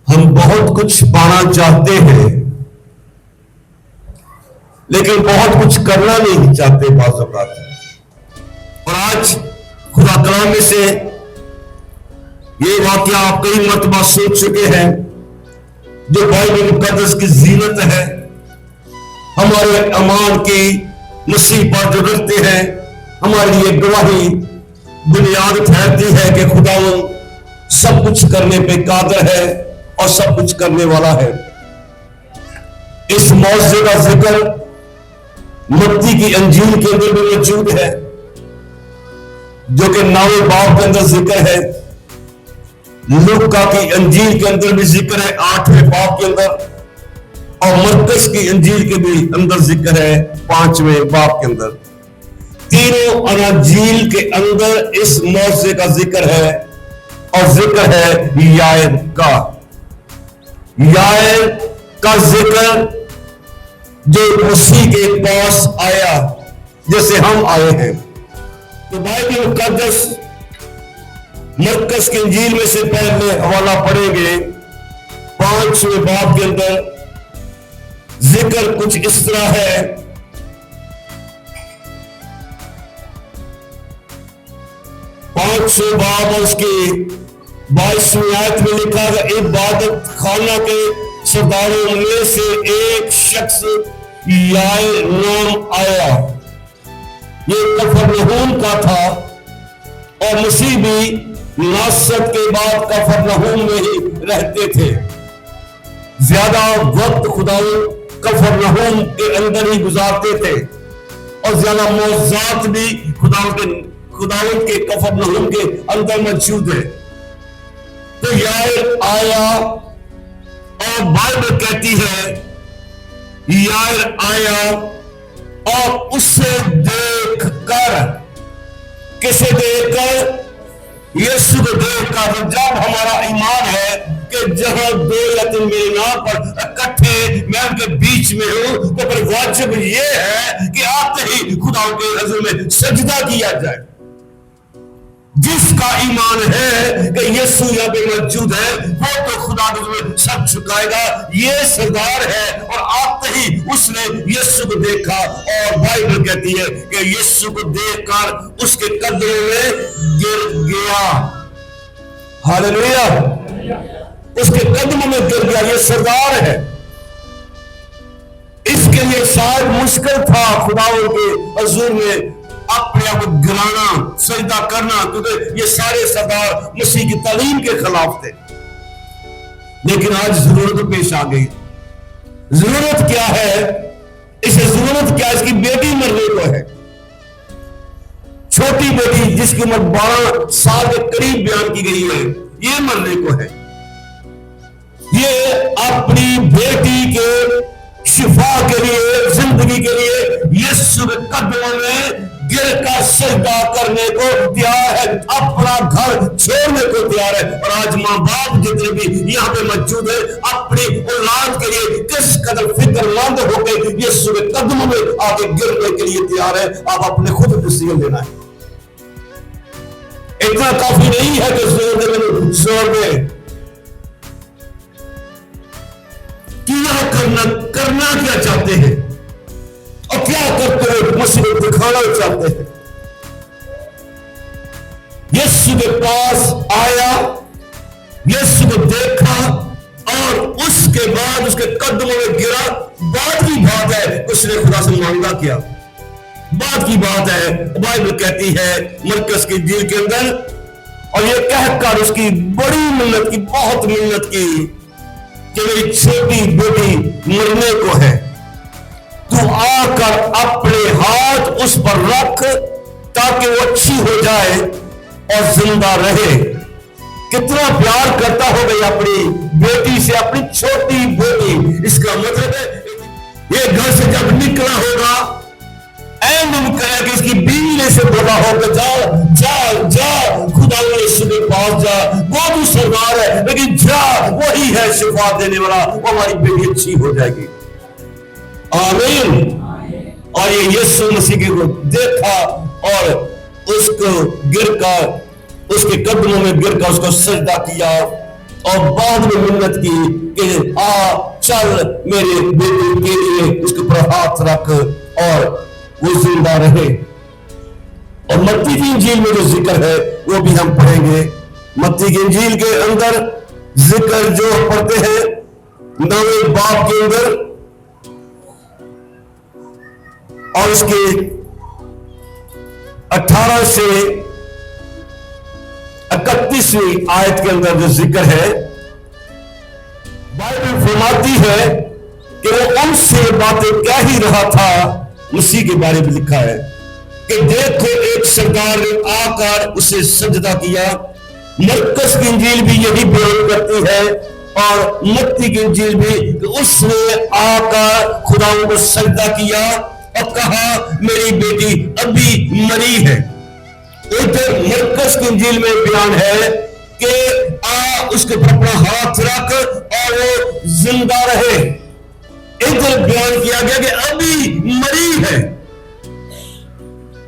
ہم بہت کچھ پانا چاہتے ہیں لیکن بہت کچھ کرنا نہیں چاہتے بعض اوقات. اور آج خدا کلام میں سے یہ واقعہ آپ کئی مرتبہ سوچ چکے ہیں جو بائبل مقدس کی زینت ہے، ہمارے ایمان کی مسیح پر جو رکھتے ہیں ہمارے لیے گواہی بنیاد ٹھہرتی ہے کہ خداوند سب کچھ کرنے پہ قادر ہے اور سب کچھ کرنے والا ہے. اس معجزے کا ذکر متی کی انجیل کے اندر بھی موجود ہے جو کہ 9 باب کے اندر ذکر ہے. لوکا کی انجیل کے اندر بھی ذکر ہے 8ویں باب کے اندر، اور مرکز کی انجیل کے بھی اندر ذکر ہے 5ویں باب کے اندر. تینوں اناجیل کے اندر اس معجزے کا ذکر ہے اور ذکر ہے یائر کا. یائر کا ذکر جو مسیح کے پاس آیا جیسے ہم آئے ہیں. تو بائبل مقدس مرکز کی انجیل میں سے پہلے حوالہ پڑھیں گے 5ویں باب کے اندر ذکر کچھ اس طرح ہے. 5واں باب اور اس کی 22ویں آیت میں لکھا ہے عبادت خانہ کے سرداروں میں سے ایک شخص یائر نام آیا. یہ کفرنہوم کا تھا اور مسیح بھی ناصرت کے بعد کفرنہوم میں ہی رہتے تھے. زیادہ وقت خداوند کفرنہوم کے اندر ہی گزارتے تھے اور زیادہ معجزات بھی خداوند کے کفرنہوم کے اندر موجود ہے. تو یائر آیا اور بائبل کہتی ہے یائر آیا اور اسے دیکھ کر، کسے دیکھ کر؟ یسوع کو دیکھ کر. جب ہمارا ایمان ہے کہ جہاں 2 یا 3 میرے نام پر اکٹھے میں ان کے بیچ میں ہوں، تو پھر واجب یہ ہے کہ آتے ہی خدا کے حضور میں سجدہ کیا جائے. جس کا ایمان ہے کہ یسوع یہاں پہ موجود ہے وہ تو خدا کے حضور میں سر جھکائے گا. یہ سردار ہے اور آتے ہی اس نے یسوع کو دیکھا اور بائبل کہتی ہے کہ یسوع کو دیکھ کر اس کے قدموں میں گر گیا. ہاللیلویہ. اس کے قدموں میں گر گیا. یہ سردار ہے. اس کے لیے شاید مشکل تھا خداوند کے حضور میں اپنے آپ کو گرانا، سجدہ کرنا، کیونکہ یہ سارے سردار مسیح کی تعلیم کے خلاف تھے. لیکن آج ضرورت پیش آ گئی. ضرورت کیا ہے؟ اسے ضرورت کیا؟ اس کی بیٹی مرنے کو ہے. چھوٹی بیٹی جس کی عمر 12 سال کے قریب بیان کی گئی ہے، یہ مرنے کو ہے. یہ اپنی بیٹی کے شفا کے لیے، زندگی کے لیے یسوع کے قدموں میں گر کر سجدہ کرنے کو تیار ہے، اپنا گھر چھوڑنے کو تیار ہے. اور آج ماں باپ جتنے بھی یہاں پہ موجود ہیں اپنی اولاد کے لیے کس قدر فکر مند ہو کے یسوع کے قدموں میں آ کے گرنے کے لیے تیار ہے. آپ اپنے خود ڈیسیژن لینا ہے. اتنا کافی نہیں ہے کہ زور دے. کیا کرنا کیا چاہتے ہیں اور کیا کرتے ہوئے مسیح کو دکھانا چاہتے ہیں. یسوع کے پاس آیا، یسوع کو دیکھا اور اس کے بعد اس کے قدموں میں گرا. بعد کی بات ہے اس نے خدا سے مانگا کیا. بعد کی بات ہے. بائبل کہتی ہے مرکز کی انجیل کے اندر، اور یہ کہہ کر اس کی بڑی منت کی، بہت منت کی کہ میری چھوٹی بیٹی مرنے کو ہے، تو آ کر اپنے ہاتھ اس پر رکھ تاکہ وہ اچھی ہو جائے اور زندہ رہے. کتنا پیار کرتا ہوگا اپنی بیٹی سے، اپنی چھوٹی بیٹی. اس کا مطلب ہے یہ گھر سے جب نکلا ہوگا کرے کہ اس کی بیوی نے سے بولا ہوگا جا خدا یسوع کے پاس جا، وہ تو سردار ہے لیکن جا، وہی ہے شفا دینے والا، وہ ہماری بیٹی اچھی ہو جائے گی. آمین. اور یہ یسوع مسیح کو دیکھا اور اس کو گر کر، اس کے قدموں میں گر کر اس کو سجدہ کیا اور بعد میں منت کی کہ چل میرے بیٹے کے لیے اس کے اوپر ہاتھ رکھ اور وہ زندہ رہے۔ اور متی کی انجیل میں جو ذکر ہے وہ بھی ہم پڑھیں گے۔ متی کی انجیل کے اندر ذکر جو پڑھتے ہیں 9 باب کے اندر اور اس کے 18 سے 31ویں آیت کے اندر جو ذکر ہے، بائبل فرماتی ہے کہ وہ ان سے باتیں کہہ ہی رہا تھا۔ مسیح کے بارے میں لکھا ہے کہ دیکھو ایک سردار نے آ کر اسے سجدہ کیا۔ مرکز کی انجیل بھی یہی بیان کرتی ہے اور متی کی انجیل بھی کہ اس نے آ کر خدا کو سجدہ کیا اور کہا میری بیٹی ابھی مری ہے۔ ادھر مرکز کی انجیل میں بیان ہے کہ اس کے پر اپنا ہاتھ رکھ اور وہ زندہ رہے۔ ادھر بیان کیا گیا کہ ابھی مری ہے۔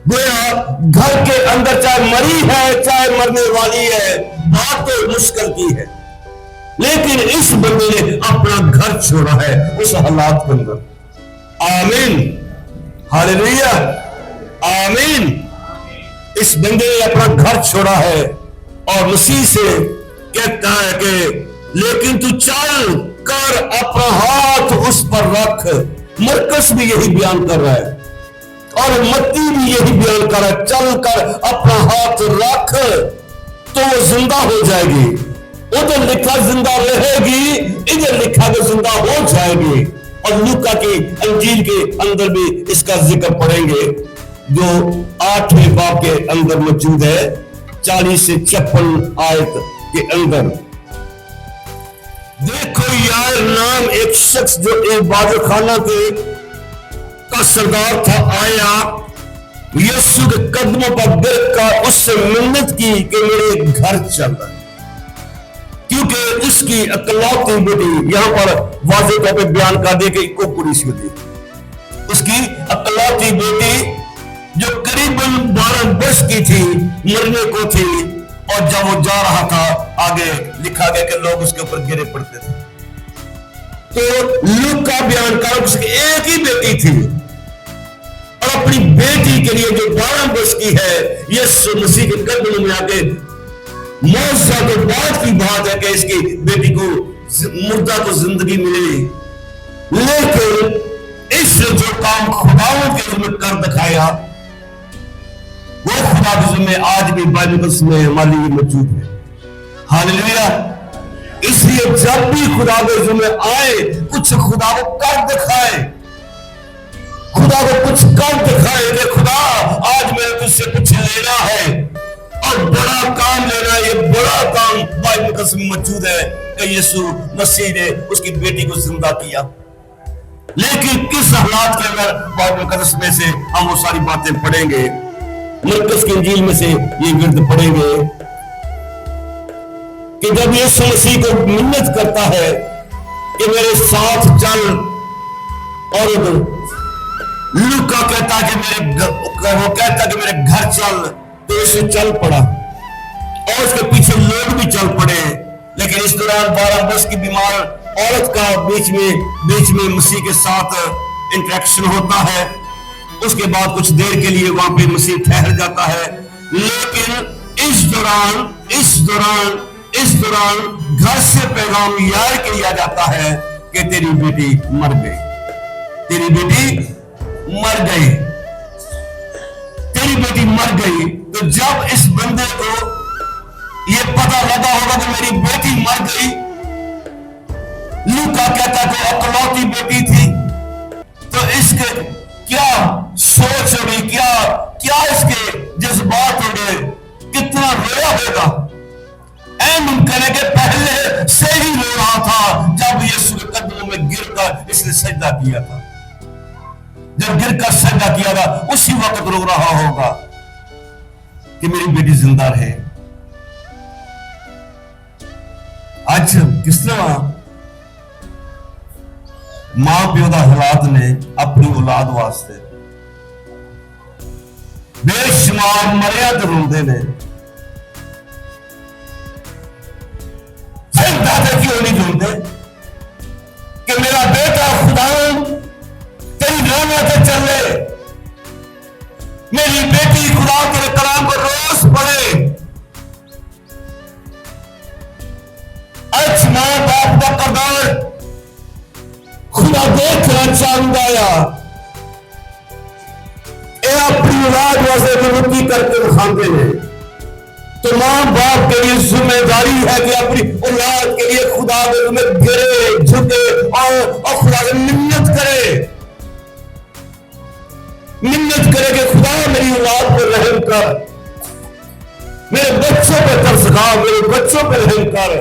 گویا گھر کے اندر چاہے مری ہے چاہے مرنے والی ہے، بات تو مشکل کی ہے، لیکن اس بندے نے اپنا گھر چھوڑا ہے اس حالات کے اندر۔ آمین، ہاللیلویا، آمین۔ اس بندے نے اپنا گھر چھوڑا ہے اور مسیح سے کہتا ہے کہ لیکن تو چل کر اپنا ہاتھ اس پر رکھ۔ مرکز بھی یہی بیان کر رہا ہے اور متی بھی یہی بیان کر رہا ہے، چل کر اپنا ہاتھ رکھ تو وہ زندہ ہو جائے گی۔ ادھر لکھا زندہ رہے گی، ادھر لکھا کہ زندہ ہو جائے گی۔ اور لوکا کی انجیل کے اندر بھی اس کا ذکر پڑھیں گے جو 8ویں باب کے اندر موجود ہے، 40 سے 56 آیت کے اندر۔ دیکھو یار نام ایک شخص جو عبادت خانہ کا سردار تھا آیا، یسوع کے قدموں پر گر کر اس سے منت کی کہ میرے گھر چل رہا ہے، کیونکہ اس کی اکلوتی بیٹی، یہاں پر واضح طور پہ بیان کر دے کہ ایک پوری سی ہوتی، اس کی اکلوتی بیٹی جو قریباً 12 برس کی تھی، مرنے کو تھی، اور جب وہ جا رہا تھا آگے لکھا گیا کہ لوگ اس کے اوپر گرے پڑتے تھے۔ تو لوکا بیان کر اس کی ایک ہی بیٹی تھی اور اپنی بیٹی کے لیے جو 12 برس کی ہے، یسوع مسیح کے قدموں میں آ کے معجزہ کے بعد کی بات ہے کہ اس کی بیٹی کو مردہ کو زندگی ملی، لیکن اس نے جو کام خداوند کے ذمہ کر دکھایا وہ خدا کے ذمہ آج بھی بائبل میں ہمارے لیے موجود ہے۔ ہاللیلویا۔ اس لیے جب بھی خدا کے ذمہ آئے کچھ خدا کو کر دکھائے، خدا کو کچھ کر دکھائے کہ خدا آج میں تجھ سے کچھ لینا ہے اور بڑا کام لینا ہے۔ یہ بڑا کام بائبل میں موجود ہے کہ یسوع مسیح نے اس کی بیٹی کو زندہ کیا، لیکن کس حالات کے اندر بائبل مقدس میں سے ہم وہ ساری باتیں پڑھیں گے۔ مرکز کی انجیل میں سے یہ ورد پڑھیں گے کہ جب یسوع مسیح کو منت کرتا ہے کہ میرے ساتھ چل، اور لوکا کہتا کہ میرے گھر چل، تو اسے چل پڑا اور اس کے پیچھے لوگ بھی چل پڑے۔ لیکن اس دوران 12 برس کی بیمار عورت کا بیچ میں مسیح کے ساتھ انٹریکشن ہوتا ہے۔ اس کے بعد کچھ دیر کے لیے وہاں پہ مسیح ٹھہر جاتا ہے، لیکن اس دوران گھر سے پیغام یہ کیا جاتا ہے کہ تیری بیٹی مر گئی، تیری بیٹی مر گئی، تیری بیٹی مر گئی۔ تو جب اس بندے کو یہ پتہ لگا ہوگا کہ میری بیٹی مر گئی، لوکا کہتا کہ اکلوتی بیٹی تھی، تو اس کے کیا سوچ ہوگی، کیا اس کے جذبات ہوں گے، کتنا رویا ہوگا۔ ممکن ہے کہ پہلے سے ہی رو رہا تھا جب یسوع کے قدموں میں گر کر اس نے سجدہ کیا تھا، جب گر کر سجدہ کیا تھا اسی وقت رو رہا ہوگا کہ میری بیٹی زندہ رہے۔ آج کس طرح ماں پیو دا حالات نے اپنی اولاد واسطے بے شمار مریا تے روندے نے، ہوتے کہ میرا بیٹا خدا تیری راہ پہ چلے، میری بیٹی خدا تیرے کلام کو روز پڑھے۔ اچھ ماں باپ کا کردار خدا دیکھنا چاہتا ہے، اے اپنی اولاد واسطے منتی کر کے دکھاتے ہیں۔ تو ماں باپ کے لیے ذمہ داری ہے کہ اپنی اولاد کے لیے خدا میں گرے جھکے اور خدا سے منت کرے کہ خدا میری اولاد پر رحم کر، میرے بچوں پہ ترس کھا، میرے بچوں پہ رحم کر،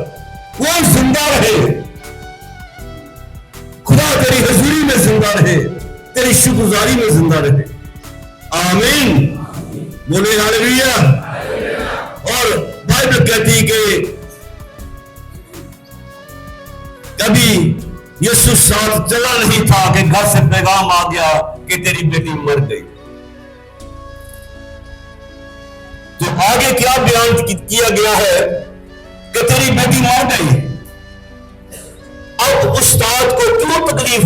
وہ زندہ رہے، خدا تیری حضوری میں زندہ رہے، تیری شکرگزاری میں زندہ رہے۔ آمین، بولے ہاللیلویا۔ اور بائبل کہتی کہ کبھی یسوع ساتھ چلا نہیں تھا کہ گھر سے پیغام آ گیا کہ تیری بیٹی مر گئی۔ تو آگے کیا بیان کیا گیا ہے کہ تیری بیٹی مر گئی۔ اب استاد کو کیوں تکلیف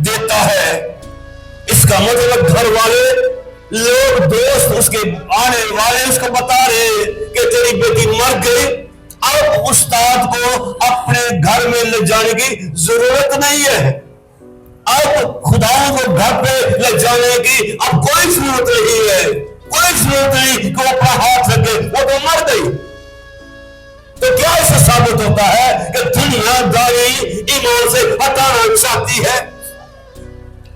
دیتا ہے؟ اس کا مطلب گھر والے لوگ، دوست، اس کے آنے والے اس کو بتا رہے کہ تیری بیٹی مر گئی۔ اب استاد کو اپنے گھر میں لے جانے کی ضرورت نہیں ہے، اب خدا کو گھر پہ لے جانے کی اب کوئی ضرورت نہیں ہے، کوئی ضرورت نہیں کہ وہ اپنا ہاتھ رکھے، وہ تو مر گئی۔ تو کیا اس سے ثابت ہوتا ہے کہ دنیا داری ایمان سے ہٹانا چاہتی ہے؟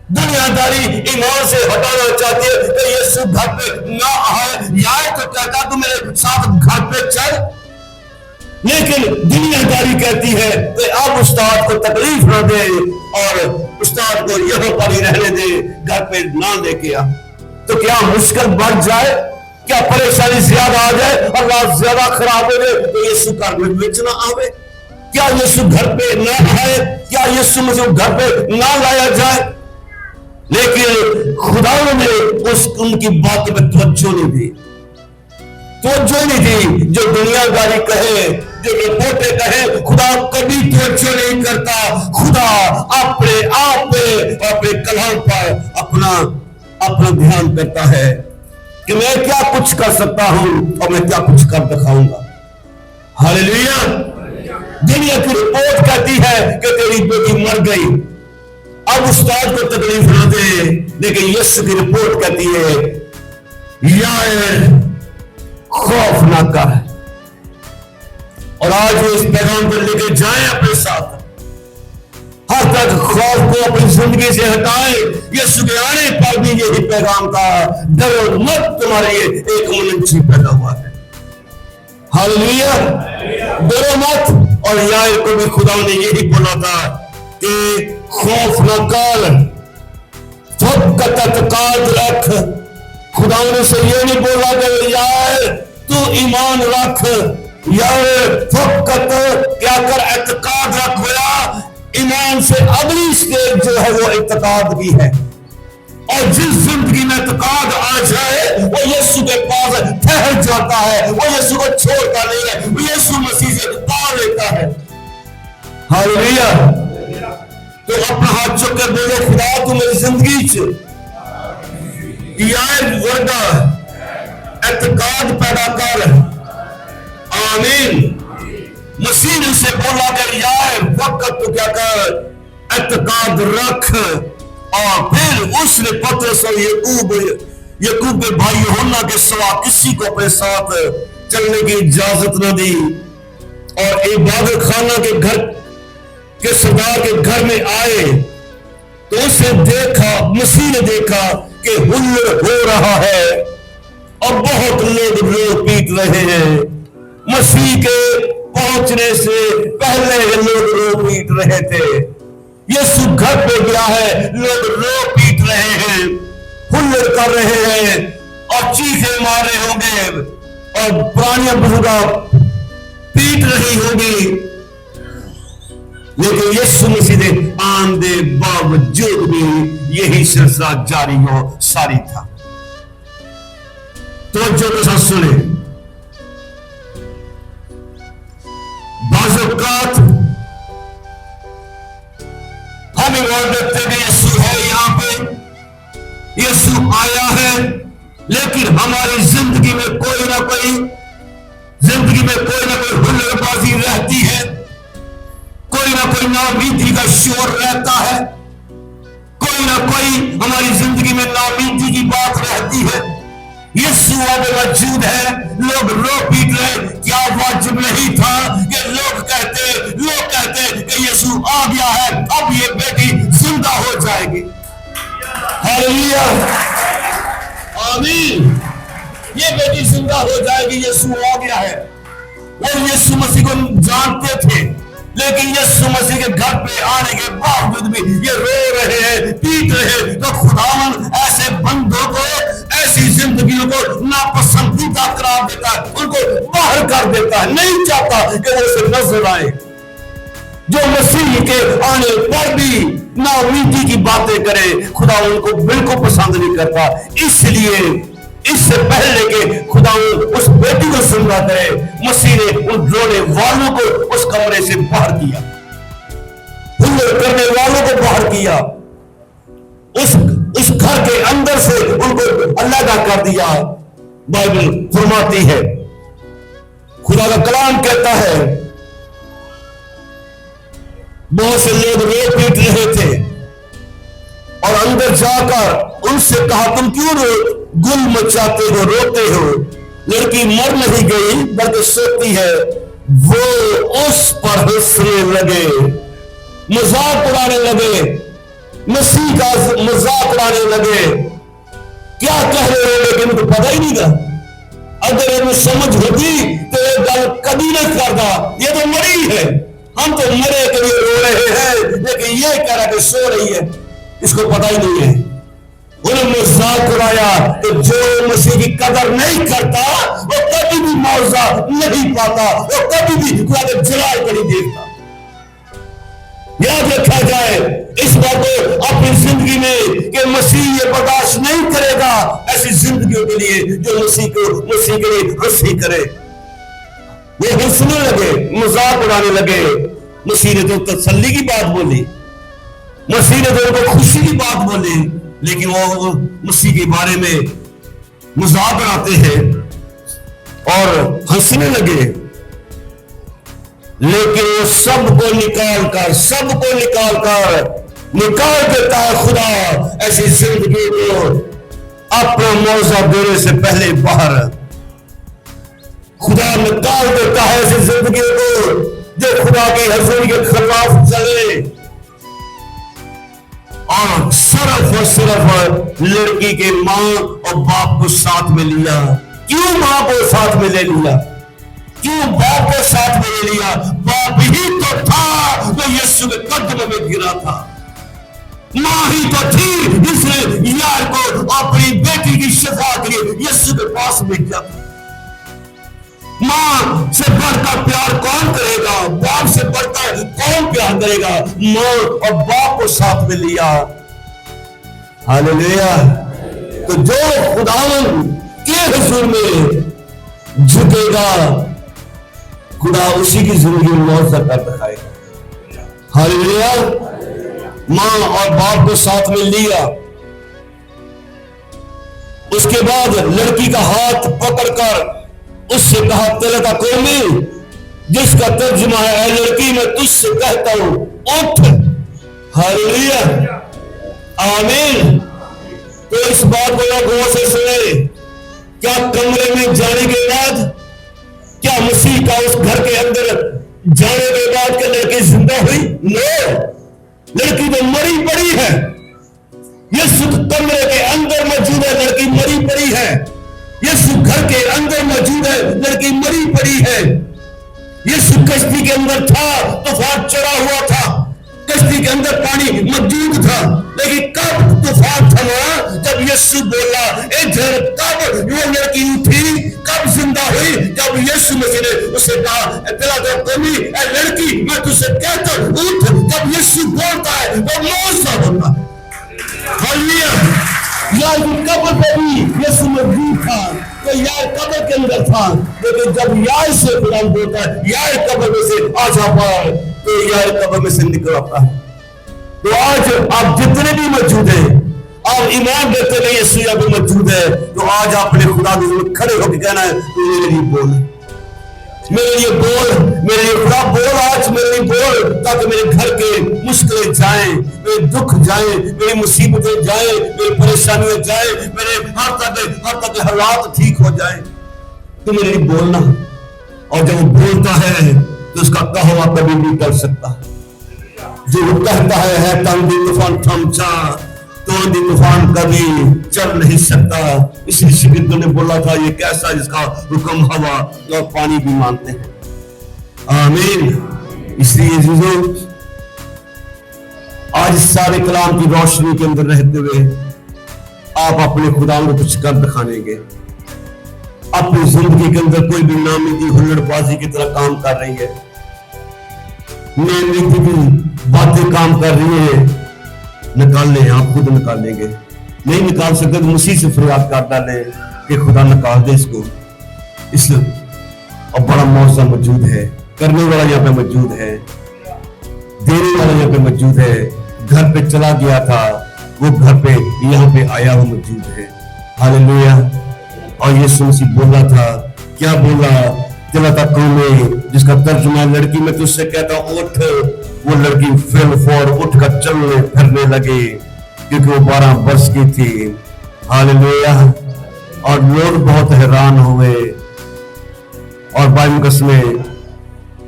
دنیا داری ایمان سے ہٹانا چاہتی ہے کہ یسوع گھر پہ نہ آئے، یا تو کہتا تو میرے ساتھ گھر پہ چل، لیکن دنیا داری کہتی ہے کہ اب استاد کو تکلیف نہ دے اور استاد کو یہاں پر ہی رہنے دے، گھر پہ نہ لے کے آ۔ تو کیا مشکل بڑھ جائے، کیا پریشانی زیادہ آ جائے اور رات زیادہ خراب ہو جائے تو یسوع گھر میں بچ نہ آوے؟ کیا یسوع گھر پہ نہ آئے؟ کیا یسوع مسیح گھر پہ نہ لایا جائے؟ لیکن خدا نے ان کی بات پہ توجہ نہیں دی، جو دنیا داری کہے، جو رپورٹیں کہے، خدا کبھی توجہ نہیں کرتا۔ خدا اپنے آپ پہ، اپنے کلام پر اپنا دھیان کرتا ہے کہ میں کیا کچھ کر سکتا ہوں اور میں کیا کچھ کر دکھاؤں گا۔ ہاللیلویا۔ دنیا کی رپورٹ کہتی ہے کہ تیری بیٹی مر گئی، اب استاد کو تکلیف نہ دے، لیکن یسوع کی رپورٹ کہتی ہے یائر خوف نہ کر۔ اور آج وہ اس پیغام کو لے کے جائیں اپنے ساتھ، ہر تک خوف کو اپنی زندگی سے ہٹائیں۔ یسوع کے آنے پر بھی یہی پیغام تھا، ڈرو مت، تمہارے لیے ایک منجی پیدا ہوا ہے۔ ہاللیلویا، ڈرو مت۔ اور یائر کو بھی خدا نے یہی بولا تھا کہ خوف نہ کر، فقط اعتقاد رکھ۔ خدا نے سے یہ نہیں بولا کہ یار تو ایمان رکھ، یار فقط کیا کر اعتقاد رکھ، ہویا ایمان سے اگلی سٹیج جو ہے وہ اعتقاد بھی ہے۔ اور جس زندگی میں اعتقاد آ جائے وہ یسوع کے پاس ٹھہر جاتا ہے، وہ یسوع کو چھوڑتا نہیں ہے، وہ یسوع مسیح سے پا لیتا ہے۔ ہاللیلویا۔ تو اپنا ہاتھ چک کر بولے خدا تو میری زندگی چ یار وردہ اعتقاد پیدا کر۔ آمین۔ مسیح نے سے بولا کہ یار وقت تو کیا کر اعتقاد رکھ۔ اور پھر اس نے پترس اور یعقوب کے بھائی یوحنا کے سوا کسی کو اپنے ساتھ چلنے کی اجازت نہ دی، اور عبادت خانہ کے گھر کے سردار کے گھر میں آئے تو اسے دیکھا، مسیح نے دیکھا کہ ہلڑ ہو رہا ہے اور بہت لوگ رو پیٹ رہے ہیں۔ مسیح کے پہنچنے سے پہلے لوگ رو پیٹ رہے تھے۔ یسوع گھر پہ گیا ہے، لوگ رو پیٹ رہے ہیں، ہلڑ کر رہے ہیں اور چیخیں مار رہے ہوں گے اور پرانیاں بزرگاں پیٹ رہی ہوں گی، لیکن یسوع مسیح نے آنے باوجود بھی یہی سلسلہ جاری ہو ساری تھا۔ توجہ کے ساتھ سنیں، بعض اوقات لیکن ہماری زندگی میں کوئی نہ کوئی ہلر بازی رہتی ہے، کوئی نہ کوئی ناامیدی کا شور رہتا ہے، کوئی نہ کوئی ہماری زندگی میں ناامیدی کی بات رہتی ہے۔ یسوع اب موجود ہے، لوگ رو پیٹ رہے، کیا واجب نہیں تھا کہ لوگ کہتے کہ یسوع آ گیا ہے، اب یہ بیٹی زندہ ہو جائے گی۔ ہاللیلویا، آمین، یہ بیٹی زندہ ہو جائے گی، یسوع آ گیا ہے۔ وہ یسوع مسیح کو جانتے تھے، لیکن یسوع مسیح کے گھر پہ آنے کے باوجود بھی یہ رو رہے ہیں، پیٹ رہے ہیں۔ تو خداوند ایسے بندوں کو، ایسی زندگیوں کو ناپسندیدہ قرار دیتا ہے، ان کو باہر کر دیتا ہے، نہیں چاہتا کہ وہ اسے نظر آئے۔ جو مسیح کے آنے پر بھی ناامیدی کی باتیں کرے، خدا ان کو بالکل پسند نہیں کرتا۔ اس لیے اس سے پہلے کہ خدا اس بیٹی کو زندہ کرے، مسیح نے ان رونے والوں کو اس کمرے سے باہر کیا، ہلر کرنے والوں کو باہر کیا، اس گھر کے اندر سے ان کو علیحدہ کر دیا۔ بائبل فرماتی ہے، خدا کا کلام کہتا ہے، بہت سے لوگ رو پیٹ رہے تھے اور اندر جا کر ان سے کہا، تم کیوں گل مچاتے ہو، روتے ہو؟ لڑکی مر نہیں گئی بلکہ سوتی ہے۔ وہ اس پر ہنسنے لگے، مذاق اڑانے لگے، مسیح کا مذاق اڑانے لگے۔ کیا کہہ رہے ہو؟ لیکن ان کو پتہ ہی نہیں تھا۔ اگر انہیں سمجھ ہوتی تو یہ گل کبھی نہیں کرتا، یہ تو مری ہے، ہم تو مرے کے لیے رو رہے ہیں، لیکن یہ کہہ رہا کہ سو رہی ہے، اس کو پتہ ہی نہیں ہے۔ انہیں مذاق اڑایا کہ جو مسیح کی قدر نہیں کرتا وہ کبھی بھی معاوضہ نہیں پاتا، وہ کبھی بھی خدا کے جلال کو نہیں دیکھتا۔ یاد رکھا جائے اس بات کو اپنی زندگی میں کہ مسیح یہ برداشت نہیں کرے گا ایسی زندگیوں کے لیے جو مسیح کے لیے ہنسی کرے۔ وہ ہنسنے لگے، مذاق اڑانے لگے۔ مسیح نے تو تسلی کی بات بولی، مسیح نے تو ان کو خوشی کی بات بولی، لیکن وہ مسیح کے بارے میں مذاق اڑاتے ہیں اور ہنسنے لگے۔ لیکن وہ سب کو نکال دیتا ہے خدا ایسی زندگی کو اپنا معاوضہ دینے سے پہلے باہر۔ خدا نکال دیتا ہے ایسی زندگی کو جو خدا کی حضوری کے خلاف چلے اور صرف لڑکی کے ماں اور باپ کو ساتھ میں لیا۔ کیوں ماں کو ساتھ میں لے لیا؟ کیوں باپ کو ساتھ میں لے لیا؟ باپ ہی تو تھا جو یسوع کے قدموں میں گرا تھا، ماں ہی تو تھی جس نے یار کو اپنی بیٹی کی شفا کے لیے یسوع کے پاس بھیجا تھا۔ ماں سے بڑھ کر پیار کون کرے گا؟ باپ سے بڑھ کر کون پیار کرے گا؟ ماں اور باپ کو ساتھ میں لیا۔ ہاللیلویا۔ تو جو خداوند کے حضور میں جھکے گا خدا اسی کی زندگی میں معاوضہ کر دکھائے گا۔ ہاللیلویا۔ ماں اور باپ کو ساتھ میں لیا، اس کے بعد لڑکی کا ہاتھ پکڑ کر اس سے کہا، تلکا قومی، جس کا ترجمہ ہے، اے لڑکی میں تجھ سے کہتا ہوں اٹھ۔ ہاللیلویا، آمین۔ تو اس بات کو غور سے سنے، کیا کمرے میں جانے کے بعد، کیا مسیح کا اس گھر کے اندر جانے کے بعد کہ لڑکی زندہ ہوئی؟ نہیں، لڑکی تو مری پڑی ہے۔ یسوع کمرے کے اندر موجود ہے، لڑکی مری پڑی ہے۔ یسوع گھر کے اندر موجود ہے، لڑکی مری پڑی ہے۔ یسوع کشتی کے اندر تھا، طوفان چڑھا ہوا تھا، کشتی کے اندر پانی موجود تھا، لیکن کب طوفان تھما؟ جب یسوع بولا ادھر۔ کب وہ لڑکی اٹھی؟ کب زندہ ہوئی؟ جب یسوع مسیح نے اسے کہا، تلکا قومی، اے لڑکی میں تجھ سے کہتا ہوں اٹھ۔ جب یسوع بولتا ہے وہ معجزہ ہوتا ہے۔ ہاللیلویا۔ یار قبر پہ بھی یسوع موجود تھا، تو یار قبر کے اندر تھا، لیکن جب یار سے قرآن بولتا ہے یار قبر میں سے آ جا باہر، تو یار قبر میں سے نکل آتا ہے۔ تو آج آپ جتنے بھی موجود ہیں، آپ ایمان دیتے نہیں یسوع یہاں پہ موجود ہے، تو آج آپ اپنے خدا کے ذمہ کھڑے ہو کے کہنا ہے تو میرے لیے بول، میرے لیے بول، میرے لیے خدا بول، آج میرے لیے بول، تاکہ میرے گھر کے مشکلیں جائیں، میرے دکھ جائیں، میری مصیبتیں جائیں، میری پریشانیاں جائیں، میرے ہر طرح کے حالات ٹھیک ہو جائیں۔ تو میرے لیے بولنا، اور جب وہ بولتا ہے تو اس کا کہا کبھی نہیں ٹل سکتا۔ جو وہ کہتا ہے تاندی طوفان تھم جا، تو اندھی طوفان کبھی چل نہیں سکتا۔ اس لیے شاگردوں نے بولا تھا یہ کیسا جس کا حکم ہوا اور پانی بھی مانتے ہیں۔ آمین۔ اس لیے عزیزو، آج سارے کلام کی روشنی کے اندر رہتے ہوئے آپ اپنے خدا کو کچھ کر دکھانے گے۔ اپنی زندگی کے اندر کوئی بھی نامیدی ہلڑ بازی کی طرح کام کر رہی ہے، نامیدی کی باتیں کام کر رہی ہیں، نکال لیں، آپ خود نکال لیں گے۔ نہیں نکال سکتے تو مسیح سے فریاد کر ڈالیں کہ خدا نکال دے اس کو۔ اس اور بڑا معجزہ موجود ہے، کرنے والا یہاں پہ موجود ہے، دینے والا یہاں پہ موجود ہے۔ گھر پہ چلا گیا تھا، وہ گھر پہ یہاں پہ آیا ہوا موجود ہے۔ ہاللیلویا۔ اور یسوع مسیح بولا تھا، کیا بولا؟ چلا قومیں، جس کا ترجمہ لڑکی میں تجھ سے کہتا اٹھ، وہ لڑکی فل فور اٹھ کر چلنے پھرنے لگے، کیونکہ وہ 12 برس کی تھی۔ ہاللیلویا۔ اور لوگ بہت حیران ہوئے، اور بائبل مقدس میں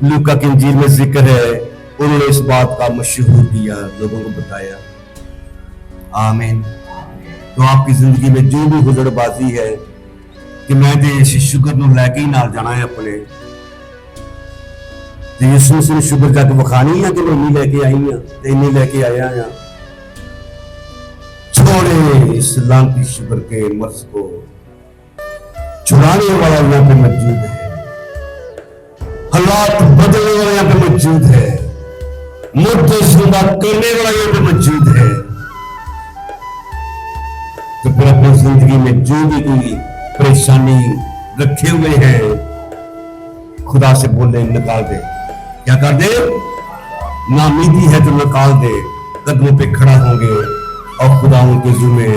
لوکا کی انجیل میں ذکر ہے، انہوں نے اس بات کا مشہور کیا، لوگوں کو بتایا۔ آمین۔ تو آپ کی زندگی میں جو بھی ہلڑ بازی ہے کہ میں تے شکر نو لے کے ہی نال جانا ہے اپنے، تے یسوع سے شکر جا کے وکھانی ہے کہ میں نہیں لے کے آئی ہوں، تے نہیں لے کے آیا ہوں۔ چھوڑے اس لعنتی شکر کے مرض کو، چھڑانے والا یہاں پہ موجود ہے، حالات بدلنے والا یہاں پہ موجود ہے، مردے زندہ کرنے والا یہاں پہ موجود ہے۔ تو پھر اپنی زندگی میں جو بھی کوئی پریشانی رکھے ہوئے ہیں، خدا سے بولے نکال دے۔ کیا کر دے؟ نامیدی ہے تو نکال دے۔ قدموں پہ کھڑا ہوں گے اور خدا ان کے ذمے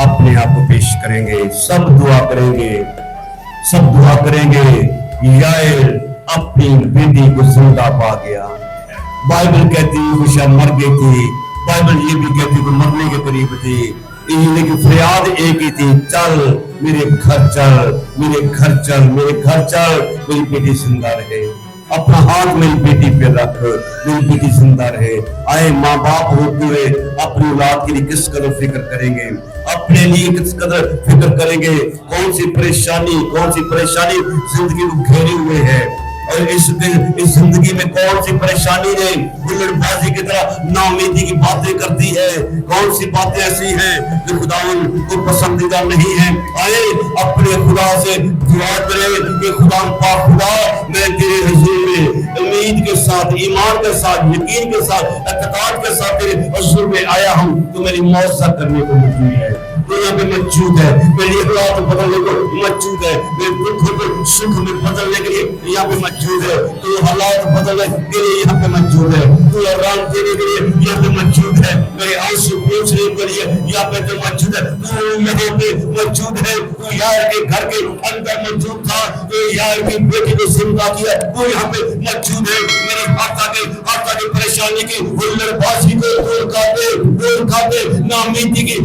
اپنے آپ کو پیش کریں گے۔ سب دعا کریں گے، سب دعا کریں گے۔ یائر اپنی بیٹی کو زندہ پا گیا۔ بائبل کہتی وہ شاید مر گئی تھی، بائبل یہ بھی کہتی وہ مرنے کے قریب تھی، لیکن فریاد ایک ہی تھی، چل میرے گھر چل، میرے گھر چل، میرے گھر چل، میری بیٹی زندہ رہے۔ اپنا ہاتھ میری بیٹی پہ رکھ، میری بیٹی زندہ رہے۔ آئے ماں باپ ہوتے ہوئے اپنی اولاد کے لیے کس قدر فکر کریں گے، اپنے لیے کس قدر فکر کریں گے، کون سی پریشانی زندگی کو گھیرے ہوئے ہے، اور اس زندگی میں کون سی پریشانی نے ہلڑ بازی کی طرح ناامیدی کی باتیں کرتی ہے، کون سی باتیں ایسی ہیں جو خداوند کو پسندیدہ نہیں ہیں۔ آئے اپنے خدا سے دعا کریں کہ خدا پاک خدا، میں تیرے حضور میں امید کے ساتھ، ایمان کے ساتھ، یقین کے ساتھ، اعتقاد کے ساتھ تیرے حضور میں آیا ہوں، تو میری معجزہ کرنے کو موجود ہے، تو یہاں پہ موجود ہے، میری حالات بدلنے کو موجود ہے، میرے دکھ کو سکھ میں بدلنے کے لیے یہاں پہ موجود ہے، تو حالات بدلنے کے لیے یہاں پہ موجود ہے، تو آرام دینے کے لیے یہاں پہ موجود ہے، میرے آنسو پوچھنے کے لیے یہاں پہ موجود ہے، تو یہاں پہ موجود ہے، تو یار کے گھر کے اندر موجود تھا، تو یار کی بیٹی کو زندہ کیا، تو یہاں پہ موجود ہے، میری آقا کے پریشانی کی ہلڑ بازی کو دور کر دے، ناامیدی کی